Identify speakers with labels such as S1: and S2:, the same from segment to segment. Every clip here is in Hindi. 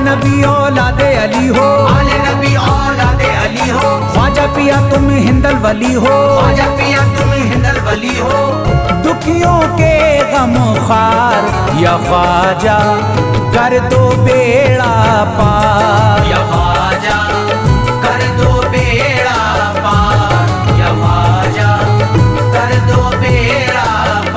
S1: नबी औलादे अली हो,
S2: आले नबी औलादे अली हो,
S1: ख्वाजा पिया तुम हिंदल वली हो,
S2: ख्वाजा पिया तुम हिंदल वली हो।
S1: दुखियों के गम खार या ख्वाजा कर दो बेड़ा पार,
S2: या ख्वाजा कर दो बेड़ा पार, या ख्वाजा कर दो बेड़ा पार।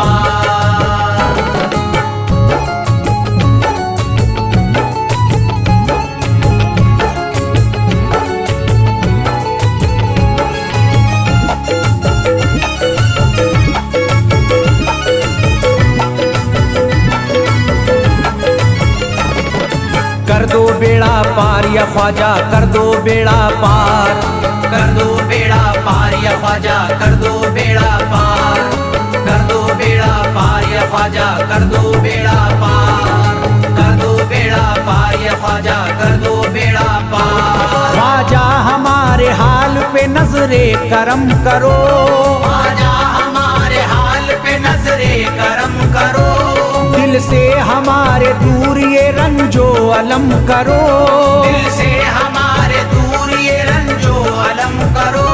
S1: कर दो बेड़ा पार या ख्वाजा कर दो बेड़ा पार,
S2: कर दो बेड़ा पार या ख्वाजा कर दो बेड़ा पार, कर दो बेड़ा पार या ख्वाजा कर दो बेड़ा पार, कर दो बेड़ा पार या ख्वाजा कर दो बेड़ा पार।
S1: ख्वाजा हमारे हाल पे नजरे करम करो,
S2: ख्वाजा हमारे हाल पे नजरे करम करो,
S1: दिल से हमारे दूर ये रंजो अलम करो,
S2: दिल से हमारे दूर ये रंजो अलम करो।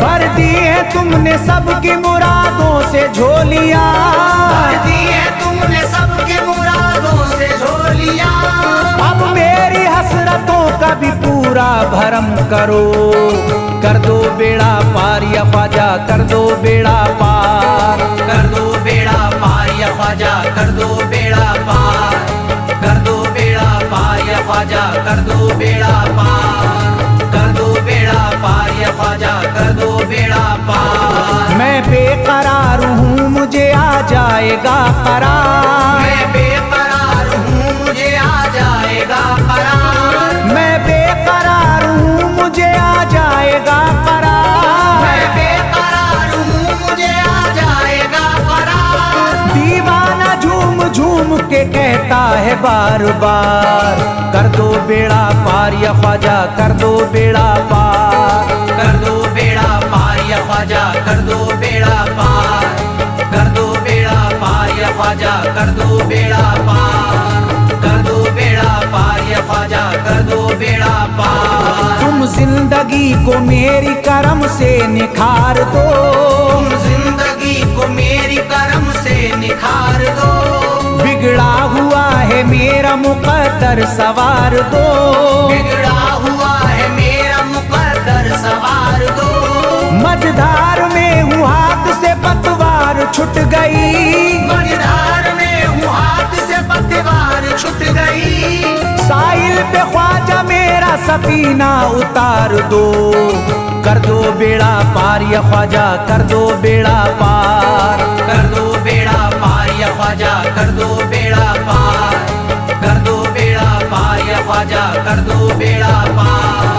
S1: भर दी है तुमने सबकी मुरादों से झोलियां,
S2: भर दी है तुमने सबकी मुरादों से झोलियां।
S1: अब मेरी हसरतों का भी पूरा भरम करो, कर दो बेड़ा पार या ख्वाजा कर दो बेड़ा पार,
S2: कर दो बेड़ा पार या ख्वाजा कर दो बेड़ा पार, कर दो बेड़ा पार या ख्वाजा कर दो बेड़ा पार, कर दो बेड़ा पार या ख्वाजा कर दो बेड़ा पार।
S1: मैं बेकरार हूँ मुझे आ जाएगा करार,
S2: मैं बेकरार हूँ मुझे आ जाएगा करार,
S1: मैं बेकरार हूँ मुझे आ जाएगा करार,
S2: मैं बेकरार हूँ मुझे आ जाएगा करार।
S1: दीवाना झूम झूम के कहता है बार बार, कर दो बेड़ा पार या ख्वाजा कर दो बेड़ा पार,
S2: कर दो बेड़ा पार या ख्वाजा कर दो बेड़ा पार, कर दो बेड़ा पार या ख्वाजा कर दो बेड़ा पार, कर दो बेड़ा पार या ख्वाजा कर दो बेड़ा पार।
S1: तुम जिंदगी को मेरी करम से निखार दो,
S2: तुम जिंदगी को मेरी करम से निखार दो,
S1: बिगड़ा हुआ है मेरा मुकद्दर सवार दो,
S2: बिगड़ा हुआ है मेरा मुकद्दर सवार दो।
S1: मझधार में हूँ हाथ से पतवार छुट गई,
S2: मझधार में हूँ हाथ से पतवार छुट गई,
S1: साहिल पे ख्वाजा मेरा सफीना उतार दो, कर दो बेड़ा पार या ख्वाजा कर दो बेड़ा पार,
S2: कर दो बेड़ा पार या ख्वाजा कर दो बेड़ा पार, कर दो बेड़ा पार या ख्वाजा कर दो बेड़ा पार,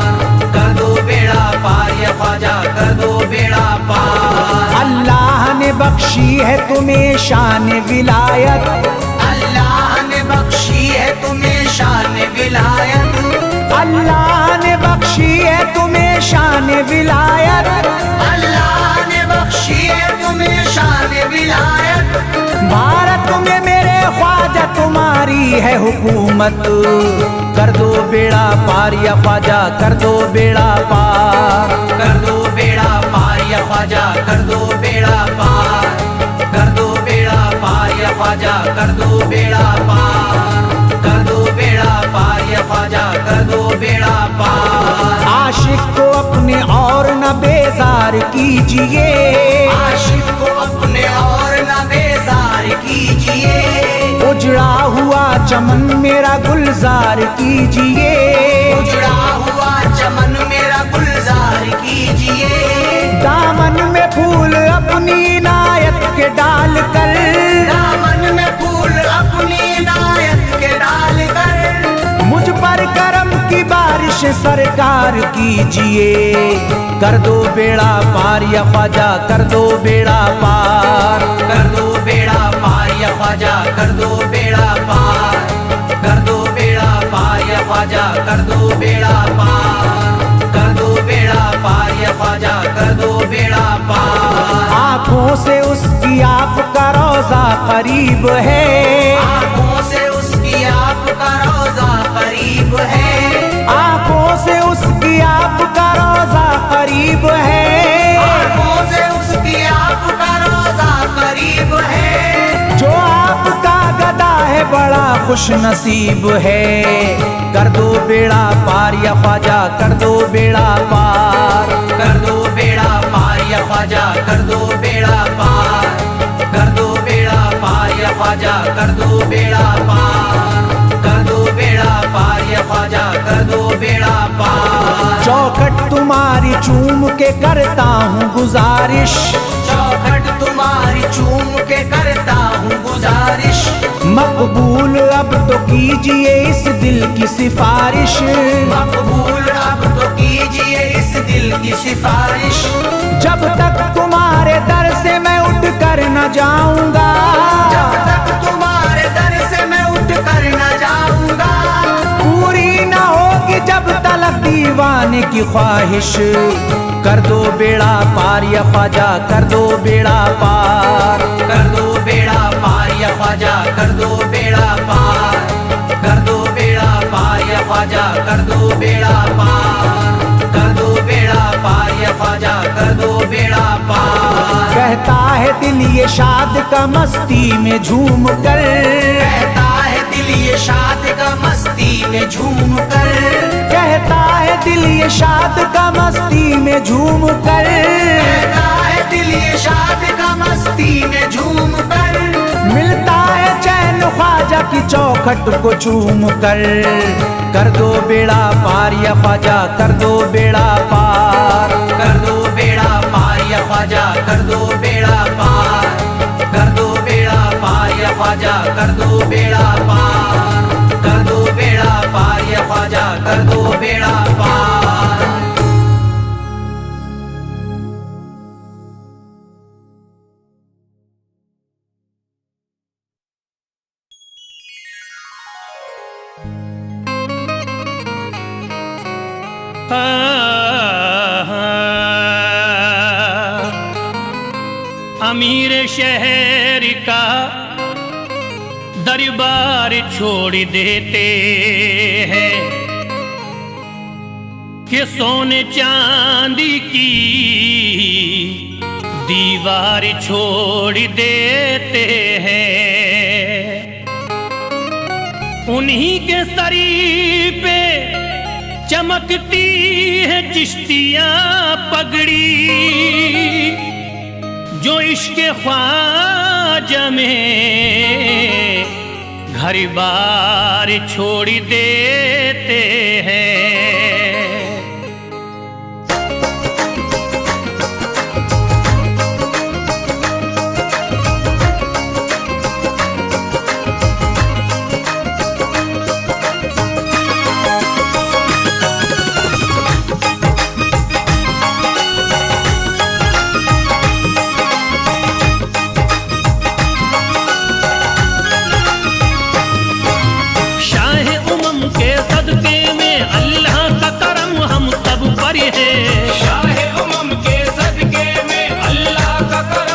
S2: कर दो बेड़ा पार या ख्वाजा कर दो बेड़ा पार।
S1: अल्लाह ने बख्शी है तुम्हें शान विलायत,
S2: अल्लाह ने बख्शी है तुम्हें शान विलायत,
S1: अल्लाह ने बख्शी है तुम्हें शान विलायत,
S2: अल्लाह ने बख्शी है तुम्हें शान विलायत।
S1: भारत में मेरे ख्वाजा तुम्हारी है हुकूमत, कर दो बेड़ा पार या ख्वाजा कर दो बेड़ा पार,
S2: कर दो बेड़ा पार या ख्वाजा कर दो बेड़ा पार, कर दो बेड़ा पार या ख्वाजा कर दो बेड़ा पार, कर दो बेड़ा पार या ख्वाजा कर दो बेड़ा पार।
S1: आशिक को अपने और न बेजार कीजिए,
S2: आशिक को अपने और न बेजार कीजिए,
S1: उजड़ा हुआ चमन मेरा गुलजार कीजिए,
S2: उजड़ा हुआ चमन मेरा गुलजार कीजिए,
S1: दामन में फूल अपनी इनायत के डाल कर,
S2: दामन में फूल अपनी इनायत के डाल कर,
S1: मुझ पर करम की बारिश सरकार कीजिए, कर दो बेड़ा पार या ख्वाजा कर दो बेड़ा पार,
S2: कर दो बेड़ा पार या ख्वाजा कर दो बेड़ा पार,
S1: करीब है,
S2: आंखों से उसकी आपका रोजा करीब है,
S1: आंखों से उसकी आपका रोजा करीब है,
S2: आंखों से उसकी आपका रोजा करीब है।
S1: जो आपका गदा है बड़ा खुश नसीब है। कर दो बेड़ा पार या ख्वाजा, कर दो बेड़ा पार,
S2: कर दो बेड़ा पार या ख्वाजा, कर दो बेड़ा पार, कर दो बेड़ा पार या ख्वाजा, कर दो बेड़ा पार, कर दो बेड़ा पार या ख्वाजा, कर दो बेड़ा पार।
S1: चौखट तुम्हारी चूम के करता हूँ गुजारिश,
S2: चौखट तुम्हारी चूम के करता हूँ गुजारिश,
S1: मकबूल अब तो कीजिए इस दिल की सिफारिश,
S2: मकबूल अब तो कीजिए इस दिल की सिफारिश।
S1: जब तक तुम्हारे दर से मैं उठ कर न जाऊंगा,
S2: जब तक तुम्हारे दर से मैं उठ कर न जाऊंगा,
S1: पूरी न होगी जब तलक दीवाने की ख्वाहिश। कर दो बेड़ा पार या ख्वाजा, कर दो बेड़ा पार,
S2: कर दो बेड़ा पार या ख्वाजा, कर दो बेड़ा पार, कर दो बेड़ा पार या ख्वाजा, कर दो बेड़ा पार, कर दो बेड़ा पार या ख्वाजा, कर दो बेड़ा पार।
S1: कहता है दिल ये शाद का मस्ती में झूम कर,
S2: कहता है दिल ये शाद का मस्ती में झूम कर,
S1: कहता है दिल ये शाद का मस्ती में झूम कर,
S2: कहता है दिल ये शाद का मस्ती में झूम कर।
S1: मिलता है चैन ख्वाजा की चौखट को चूम कर दो बेड़ा पार या ख्वाजा, कर दो बेड़ा पार,
S2: कर दो बेड़ा पार या ख्वाजा, कर दो बेड़ा पार, कर दो बेड़ा पार या ख्वाजा, कर दो बेड़ा पार, कर दो बेड़ा पार या ख्वाजा, कर दो बेड़ा पार।
S3: अमीर शहर का दरबार छोड़ देते हैं कि सोने चांदी की दीवार छोड़ देते हैं। उन्हीं के सरी पे चमकती है चिश्तियां पगड़ी, जो इश्क ख्वाजा में घर बार छोड़ देते हैं।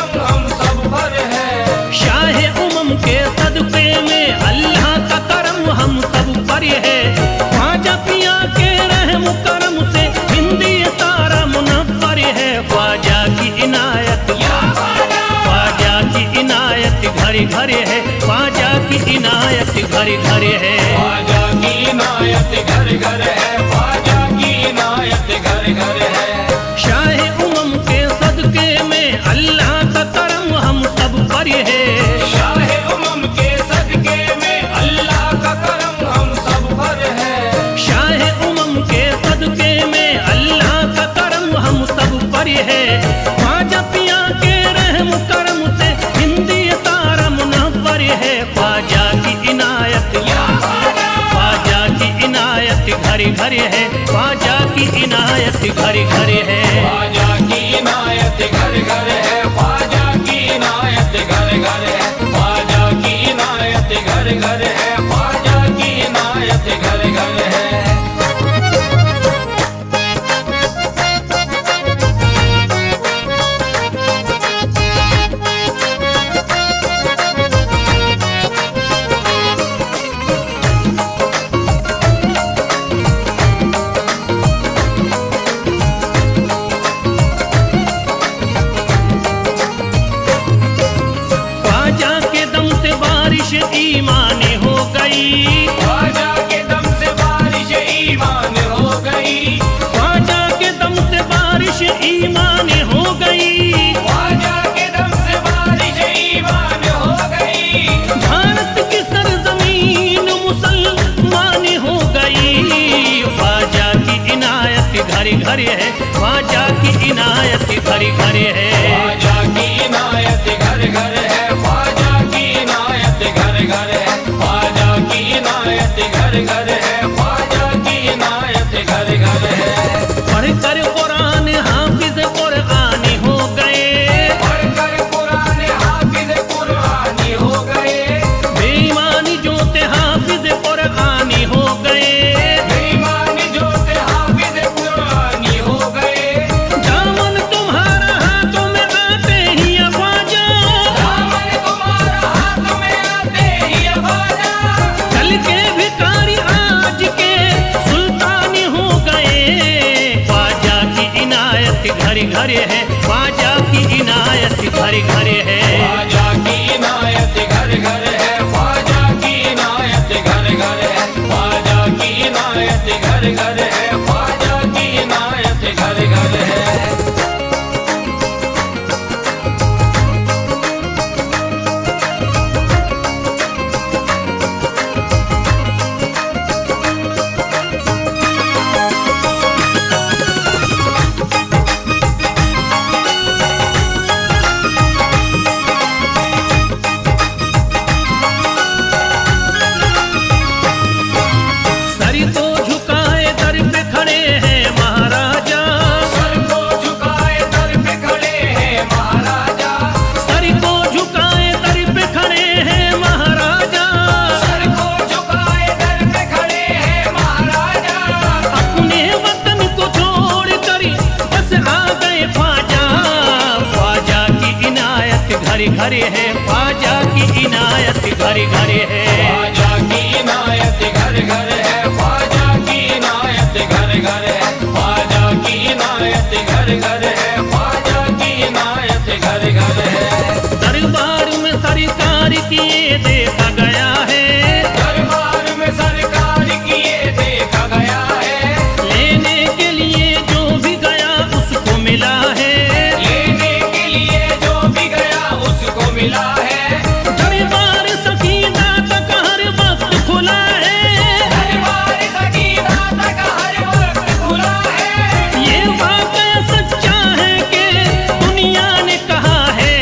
S3: घर है ख्वाजा की इनायत, घर घर है
S4: ख्वाजा की इनायत, घर घर है ख्वाजा की इनायत, घर घर है।
S3: शाह उमम के सदके में अल्लाह का करम हम सब पर है,
S4: शाह उमम के सदके में अल्लाह का करम हम सब पर है,
S3: शाह उमम के सदके में अल्लाह का करम हम सब पर है। ख्वाजा पिया के रहम करम से हिंदी तारा मुनव्वर है, ख्वाजा की इनायत, ख्वाजा की इनायत घर घर है, ख्वाजा की इनायत घर घर है,
S4: ख्वाजा की इनायत घर घर है, ख्वाजा की इनायत घर घर है, ख्वाजा की इनायत घर घर है, ख्वाजा की इनायत घर घर है।
S3: बारिश ईमान हो गई,
S4: ख्वाजा के दम से बारिश ईमान हो गई,
S3: ख्वाजा के दम से बारिश ईमान हो गई,
S4: ख्वाजा के दम से बारिश ईमान हो गई।
S3: भारत की सरजमीन मुसलमान हो गई। ख्वाजा की इनायत घरे घरे है, ख्वाजा की इनायत घरे घरे है।
S4: ख्वाजा की इनायत घर घर है, ख्वाजा की इनायत घर घर है, ख्वाजा की इनायत घर घर है, ख्वाजा की इनायत घर घर है।
S3: पढ़कर कुरान हाफिज कुरानी हो गए,
S4: पढ़कर कुरान हाफिज कुरानी हो गए,
S3: बेईमानी जोते हाफिज कुरानी हो गए।
S4: बेईमानी जोते हाफिज कुरानी हो गए।
S3: दामन तुम्हारा हाथों में आते ही ख्वाजा,
S4: दामन तुम्हारा हाथ में आते ही ख्वाजा,
S3: कल के भिखारी आज के सुल्तानी हो गए। ख्वाजा की इनायत घरे घरे है, ख्वाजा की इनायत घरे घरे है।
S4: ख्वाजा की इनायत घर घर है, ख्वाजा की इनायत घर घर है, ख्वाजा की इनायत घर घर है, ख्वाजा की इनायत घर घर है।
S3: सर को झुकाए दर पे खड़े हैं महाराजा,
S4: सर को झुकाए दर पे खड़े हैं महाराजा,
S3: सर को झुकाए दर पे खड़े हैं महाराजा।
S4: सर को झुकाए दर पे खड़े हैं महाराजा।
S3: अपने वतन को छोड़ कर बस आ गए ख्वाजा। ख्वाजा की इनायत घरे घरे है, ख्वाजा की इनायत घरे घरे है।
S4: ख्वाजा की इनायत घर घर है, ख्वाजा की इनायत घर घर है, ख्वाजा की इनायत घर घर है, ख्वाजा की इनायत घर घर है।
S3: दरबार में सरकार किए देखा गया है,
S4: दरबार में सरकार किए देखा गया है,
S3: लेने के लिए जो भी गया उसको मिला है।
S4: लेने के लिए जो भी गया उसको मिला है।
S3: दरबार सकीना तक हर वक्त खुला है,
S4: दरबार सकीना तक हर वक्त खुला है।
S3: ये वाकया सच्चा है कि दुनिया ने कहा है।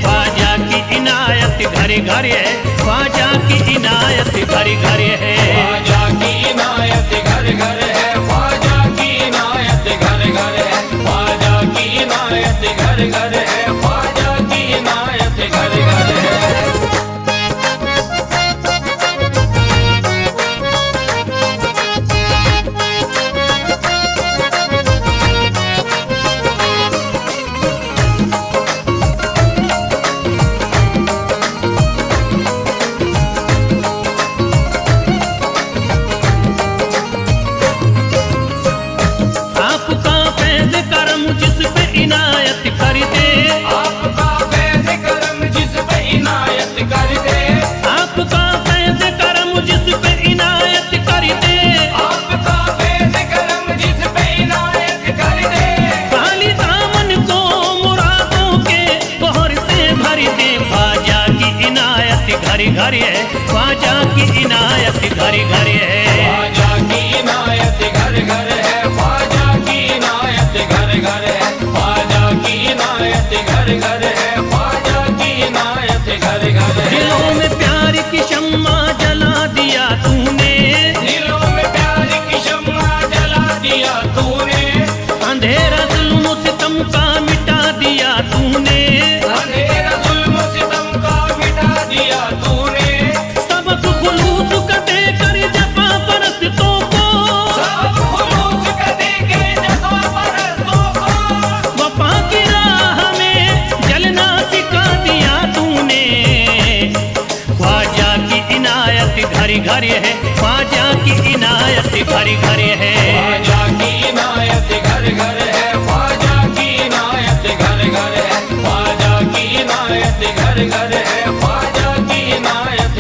S3: ख्वाजा की इनायत घरे घरे है, ख्वाजा की इनायत घरे घरे है।
S4: ख्वाजा की इनायत घर घर है, ख्वाजा की इनायत घर घर है, ख्वाजा की इनायत घर घर है, ख्वाजा की इनायत घर घर है।
S3: आपका फैज़ करम जिस पे इनायत कर दे,
S4: आपका फैज़ करम जिस पे इनायत कर दे,
S3: आपका फैज़ करम जिस पे इनायत कर दे।
S4: आपका फैज़ करम जिस पे इनायत कर दे।
S3: खाली दामन को मुरादों के बहर से भर दे। ख्वाजा की इनायत घरे घरे है, ख्वाजा की इनायत घरे घरे है।
S4: ख्वाजा की इनायत घर घर है, ख्वाजा की इनायत घर घर है, ख्वाजा की इनायत घर घर है, ख्वाजा की इनायत घर घर है।
S3: दिलों में प्यार की शम्मा जला दिया तूने,
S4: दिलों में प्यार की शम्मा जला दिया तूने,
S3: अंधेरा जुल्म सितम का मिटा दिया तूने।
S4: अंधेरा जुल्म सितम का मिटा दिया तूने।
S3: सबक खुलूस का देकर जफा परस्तों को,
S4: सब खुलूस का देके जफा परस्तों को,
S3: वफा की राह में जलना सिखा दिया तूने। ख्वाजा की इनायत घरे घरे है, ख्वाजा की इनायत घरे घरे है।
S4: ख्वाजा की इनायत घर घर है, ख्वाजा की इनायत घर घर है, ख्वाजा की इनायत घर घर है, ख्वाजा की इनायत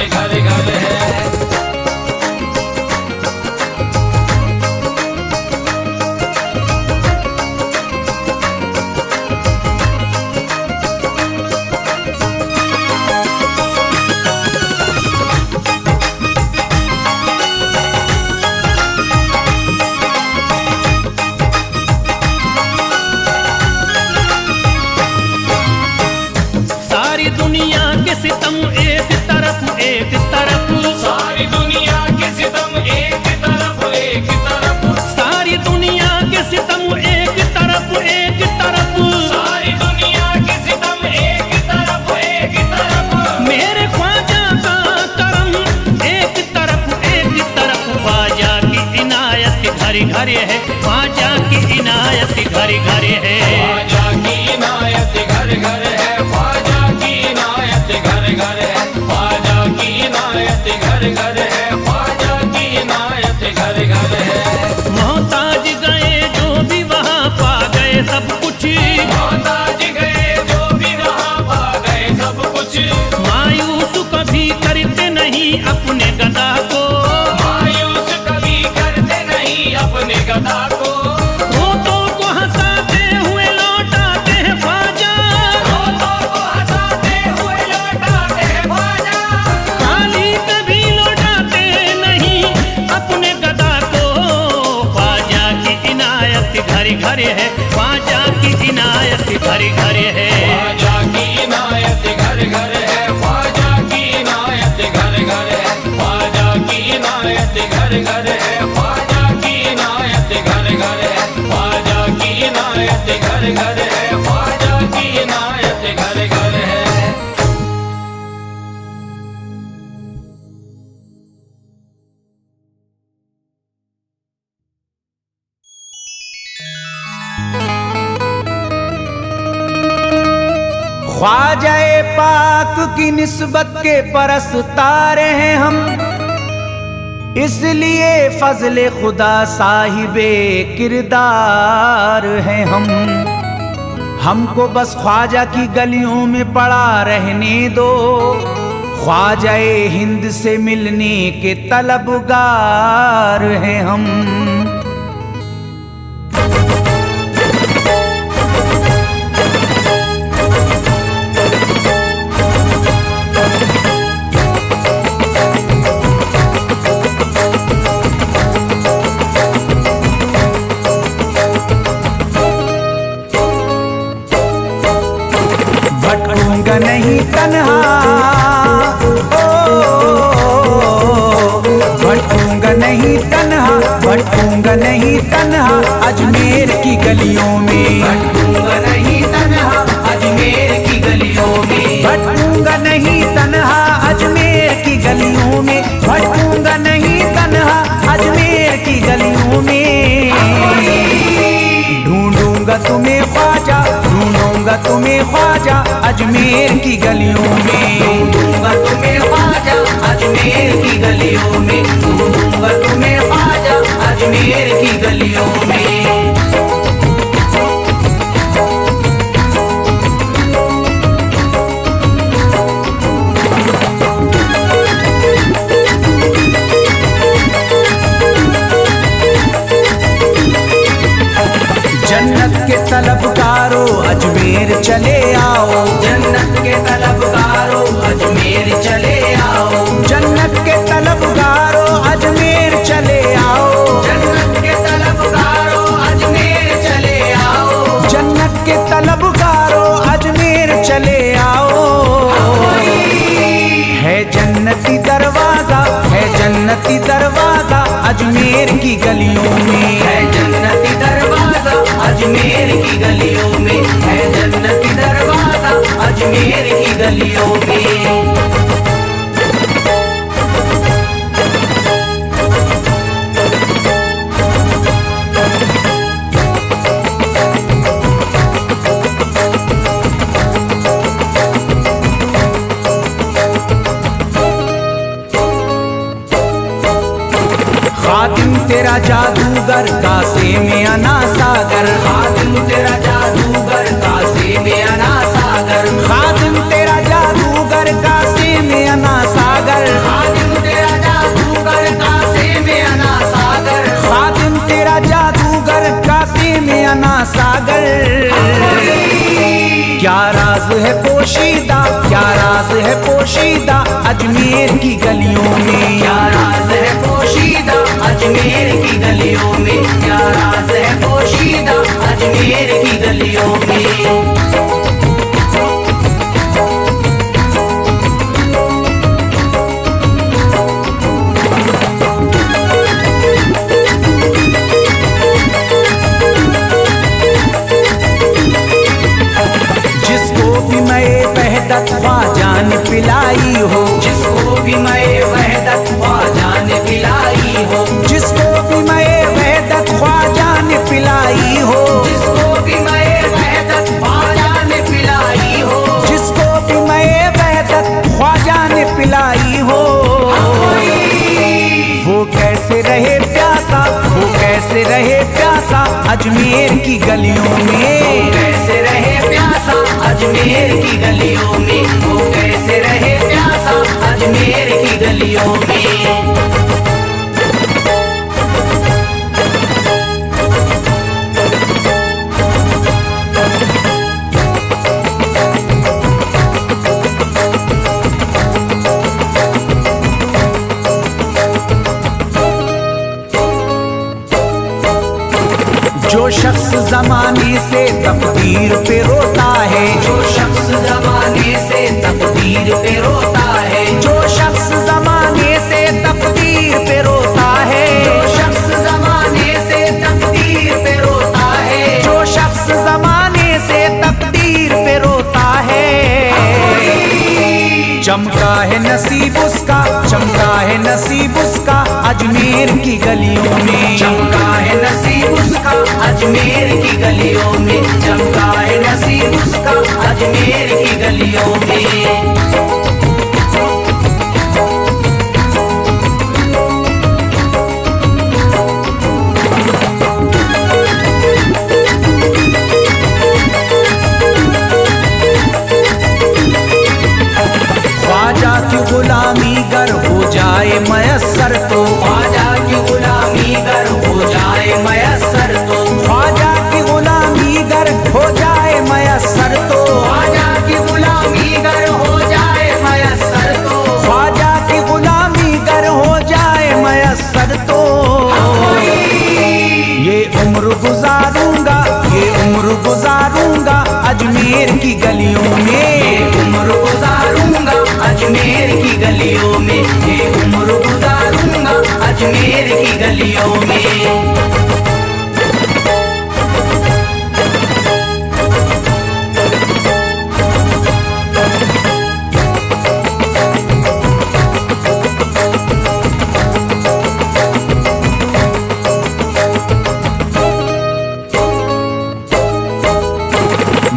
S3: के सितम एक तरफ एक तरफ,
S4: सारी दुनिया के सितम एक तरफ एक तरफ,
S3: सारी दुनिया के सितम एक तरफ एक तरफ,
S4: सारी दुनिया के सितम एक तरफ एक तरफ,
S3: मेरे ख्वाजा का करम एक तरफ ख्वाजा की इनायत घर घर है, ख्वाजा की इनायत घर घर है,
S4: ख्वाजा की इनायत घर घर है, ख्वाजा की इनायत घर घर है, ख्वाजा की इनायत घर घर है, ख्वाजा की इनायत घर घर है।
S3: मोहताज गए जो भी वहाँ पा गए सब कुछ,
S4: मोहताज गए जो भी वहाँ पा गए सब कुछ,
S3: मायूस कभी करते नहीं अपने गदा को,
S4: मायूस कभी करते नहीं अपने गदा को,
S3: रोतों को हंसाते हुए लौटाते हैं ख्वाजा,
S4: रोतों को हंसाते हुए लौटाते हैं ख्वाजा,
S3: खाली कभी लौटाते नहीं अपने गदा को, ख्वाजा की इनायत घर घर है, ख्वाजा की इनायत घर घर है,
S4: ख्वाजा की इनायत घर घर है, ख्वाजा की इनायत घर घर है, ख्वाजा की इनायत घर घर है, ख्वाजा की इनायत घर घर है, ख्वाजा की इनायत घर घर है, ख्वाजा की इनायत घर घर है।
S1: ख्वाजाए पाक की निस्बत के परस्तार हैं हम, इसलिए फजले खुदा साहिबे किरदार हैं हम। हमको बस ख्वाजा की गलियों में पड़ा रहने दो, ख्वाजाए हिंद से मिलने के तलबगार हैं हम। भटकूंगा नहीं तन्हा, भटकूंगा नहीं तन्हा, भटकूंगा नहीं तन्हा अजमेर की गलियों में,
S2: भटकूंगा नहीं तन्हा अजमेर की गलियों में,
S1: भटकूंगा नहीं तन्हा अजमेर की गलियों में, भटकूंगा नहीं तन्हा अजमेर की गलियों में। ढूंढूंगा तुम्हें ख्वाजा, ढूंढूंगा तुम्हें ख्वाजा अजमेर की गलियों में,
S2: ढूंढूंगा तुम्हें ख्वाजा अजमेर की गलियों में, ढूंढूंगा तुम्हें ख्वाजा अजमेर की गलियों में।
S1: जन्नत के तलबगारों अजमेर चले आओ,
S2: जन्नत के तलबगारों अजमेर चले आओ,
S1: जन्नत के तलबगारों अजमेर चले आओ,
S2: जन्नत के तलबगारों अजमेर चले आओ,
S1: जन्नत के तलबगारों अजमेर चले आओ। है जन्नती दरवाजा, है जन्नती दरवाजा अजमेर की गलियों में,
S2: है जन्नती दरवाजा अजमेर की गलियों में, है जन्नती दरवाजा अजमेर की गलियों में।
S1: खातिम तेरा जादूगर कासे में अना सागर,
S2: खातिम तेरा जादूगर कासे में अना सागर,
S1: खातिम तेरा जादूगर कासे में अना सागर,
S2: खातिम तेरा जादूगर कासे में अना सागर,
S1: खातिम तेरा जादूगर कासे में अना सागर। क्या राज है पोशीदा, क्या राज है पोशीदा अजमेर की गलियों में,
S2: क्या राज है पोशीदा अजमेर की गलियों में, क्या राज है पोशीदा अजमेर की गलियों में।
S1: ख्वाजा ने पिलाई हो,
S2: जिसको भी मैं वहदत ख्वाजा ने पिलाई हो,
S1: जिसको भी मैं वहदत ख्वाजा ने पिलाई हो,
S2: जिसको भी मैं वहदत ख्वाजा ने पिलाई हो,
S1: जिसको भी मैं वहदत ख्वाजा ने पिलाई हो। वो कैसे रहे प्यासा, वो कैसे रहे प्यासा अजमेर की गलियों में,
S2: कैसे रहे प्यासा अजमेर की गलियों में, वो कैसे रहे प्यासा अजमेर की गलियों में।
S1: जो शख्स जमाने से तकदीर पे रोता है,
S2: जो शख्स जमाने से तकदीर पे रोता है,
S1: जो शख्स जमाने से तकदीर पे रोता है,
S2: जो शख्स जमाने से तकदीर पे रोता है,
S1: जो शख्स जमाने से तकदीर पे रोता है। चमका है नसीब उसका, चमका है नसीब उसका अजमेर की गलियों में,
S2: चमका है नसीब उसका अजमेर की गलियों में, चमका है नसीब उसका अजमेर की गलियों में।
S1: ख्वाजा की गुलामी गर हो जाए मयस्सर तो,
S2: ख्वाजा की गुलामी गर हो जाए मयस्सर तो,
S1: ख्वाजा की गुलामी गर हो जाए मयस्सर तो,
S2: ख्वाजा की गुलामी गर हो जाए मयस्सर तो,
S1: ख्वाजा की गुलामी गर हो जाए मयस्सर तो। ये उम्र गुजारूंगा, ये उम्र गुजारूंगा अजमेर की गलियों में,
S2: उम्र गुजारूंगा अजमेर की गलियों में, ये उम्र गुजारूंगा अजमेर की गलियों में।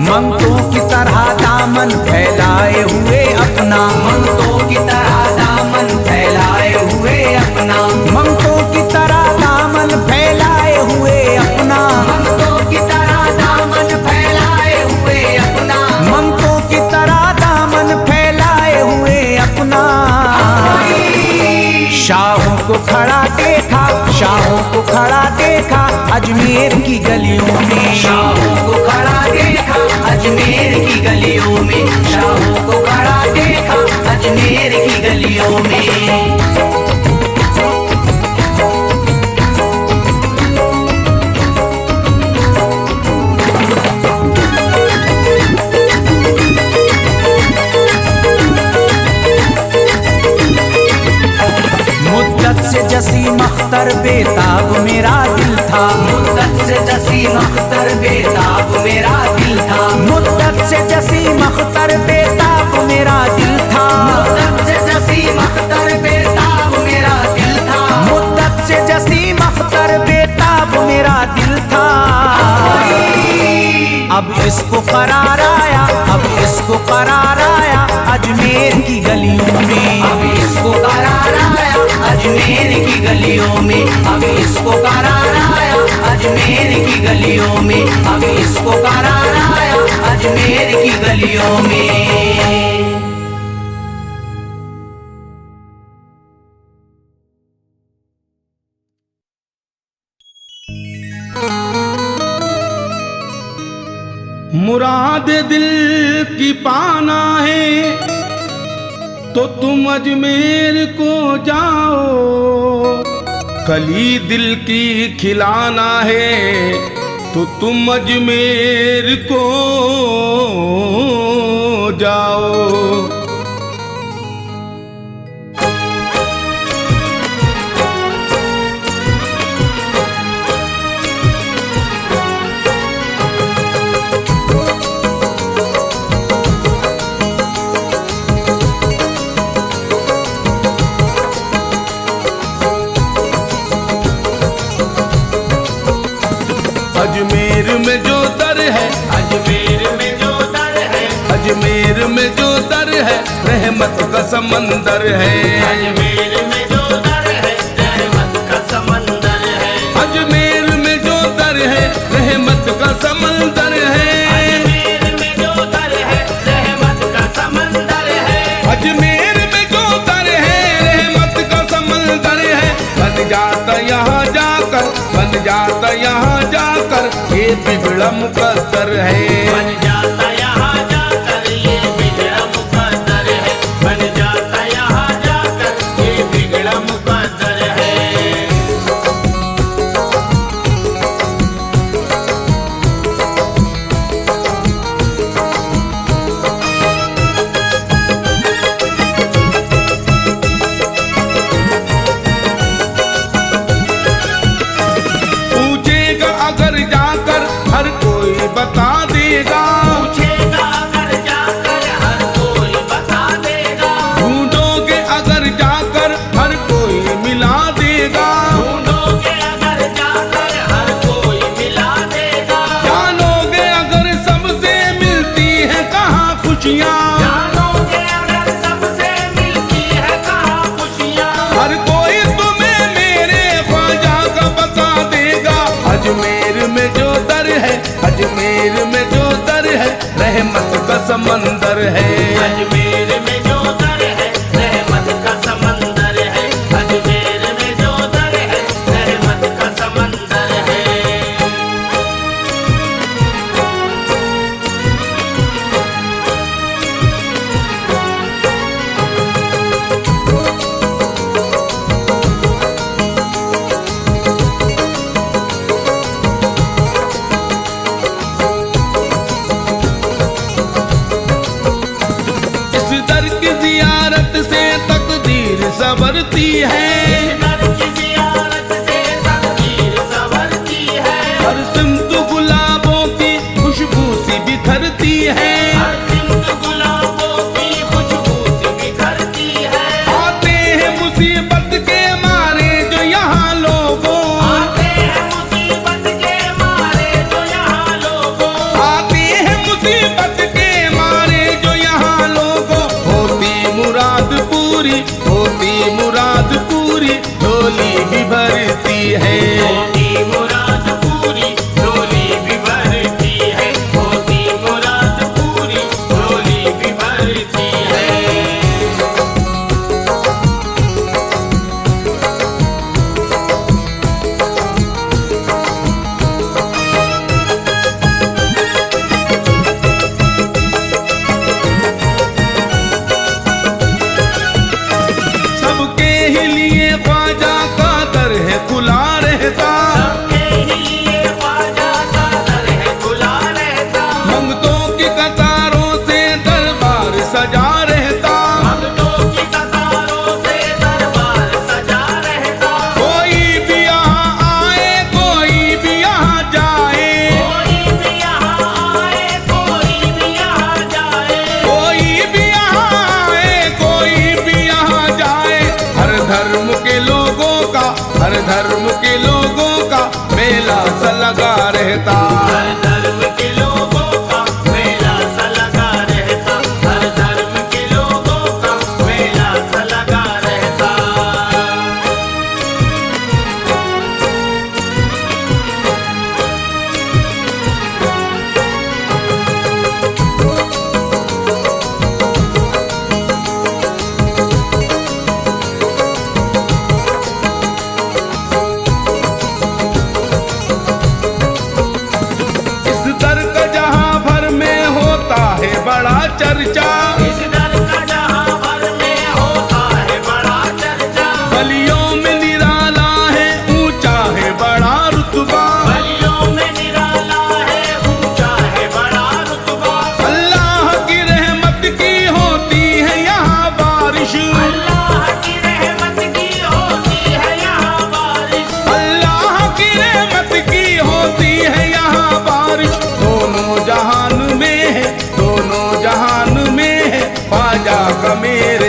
S1: मंगतों की तरह दामन फैलाए हुए अपना,
S2: मंगतों की तरह दामन फैलाए हुए अपना,
S1: मंगतों की तरह दामन फैलाए हुए अपना,
S2: मंगतों की तरह दामन फैलाए हुए अपना,
S1: मंगतों की तरह दामन फैलाए हुए अपना। शाहों को खड़ा देखा, शाहों को खड़ा देखा अजमेर की गलियों में,
S2: शाहों को खड़ा देखा अजमेर की गलियों में, शाहों को खड़ा देखा अजमेर की गलियों में।
S1: मुद्दत से जसीम अख्तर बेताब मेरा दिल था,
S2: मुद्दत से जसीम अख्तर बेताब मेरा दिल था,
S1: मुद्दत से जसीम अख्तर बेताब मेरा दिल था,
S2: मुद्दत से जसीम अख्तर बेताब मेरा दिल था,
S1: मुद्दत से जसीम अख्तर बेताब मेरा दिल था। अब इसको करार आया, अब इसको करार आया अजमेर की गलियों में,
S2: अब इसको करार आया अजमेर की गलियों में, अब इसको करार आया अजमेर की गलियों में, अब इसको करार आया अजमेर की गलियों में।
S5: मुराद दिल की पाना है तो तुम अजमेर को जाओ, कली दिल की खिलाना है तो तुम अजमेर को जाओ। रहमत का समंदर है।
S2: अजमेर में जो दर है रहमत का समंदर है।
S5: अजमेर में जो दर है रहमत का समंदर है।
S2: अजमेर में जो दर है रहमत का समंदर है।
S5: अजमेर में जो दर है रहमत का समंदर है। बन जाता यहाँ जाकर, बन जाता यहाँ जाकर ये बिगड़ा मुकद्दर है।
S2: बन जाता यहाँ जाकर ये बिगड़ा मुकद्दर है। बन जाता यहाँ जाकर ये बिगड़ा मुकद्दर है।
S5: पूछेगा अगर जाकर हर कोई बता देगा।
S2: पूछेगा अगर जाकर हर कोई बता देगा।
S5: ढूंढोगे अगर जाकर हर कोई मिला देगा।
S2: ढूंढोगे अगर जाकर हर कोई मिला देगा।
S5: जानोगे अगर सबसे मिलती है कहाँ खुशियाँ।
S2: जानोगे अगर सबसे मिलती है कहाँ खुशियाँ।
S5: हर कोई तुम्हें मेरे ख्वाजा का बता देगा। अजमेर में जो दर है, अजमेर में जो दर है रहमत का समंदर है।
S2: अजमेर में जो दर है रहमत का समंदर है। अजमेर में जो दर है रहमत का समंदर है।
S5: इस दर की जियारत से तकदीर संवरती है।
S2: दर की ज़ियारत से तकदीर संवरती है।
S5: हर सिमत गुलाबों की खुशबू सी बिखरती है।
S2: हर सिमत गुलाबों की खुशबू से बिखरती है।
S5: आते हैं मुसीबत के मारे जो यहाँ लोगों।
S2: आते हैं मुसीबत के मारे जो यहाँ लोगों।
S5: आते हैं मुसीबत के मारे जो यहाँ लोगों। होती मुराद पूरी, होती मुराद पूरी, झोली भी भरती है।
S2: होती मुराद पूरी झोली भी भरती है। होती मुराद पूरी झोली भी भरती है।
S5: सबके ही लिए ख्वाजा का दर है खुला रहता।
S2: सबके लिए ख्वाजा का दर है खुला रहता।
S5: मंगतों की कतारों से दरबार सजा रहता।
S2: भक्तों की कतारों से दरबार सजा रहता।
S5: कोई भी यहाँ आए, कोई भी यहाँ जाए।
S2: कोई भी यहाँ आए कोई भी यहाँ जाए।
S5: कोई भी यहाँ आए, कोई भी यहाँ जाए। हर धर्म के लोगों का, हर धर्म के लोगों का मेला सा लगा रहता।
S2: हर धर्म के लोगों का मेला सा लगा रहता। हर धर्म के लोगों का मेला सा लगा रहता।
S5: इस दर का जहाँ भर में होता है बड़ा चर्चा।
S2: इस दर का जहाँ भर में होता है बड़ा चर्चा।
S5: गलियों में निराला है, ऊंचा है बड़ा रुतबा।
S2: गलियों में निराला है ऊंचा है बड़ा रुतबा।
S5: अल्लाह की रहमत की होती है यहाँ बारिश।
S2: अल्लाह की रहमत की होती है यहाँ बारिश।
S5: अल्लाह की रहमत की होती है यहाँ बारिश। दोनों जहान में है, दोनों जहान में है ख्वाजा का मेरा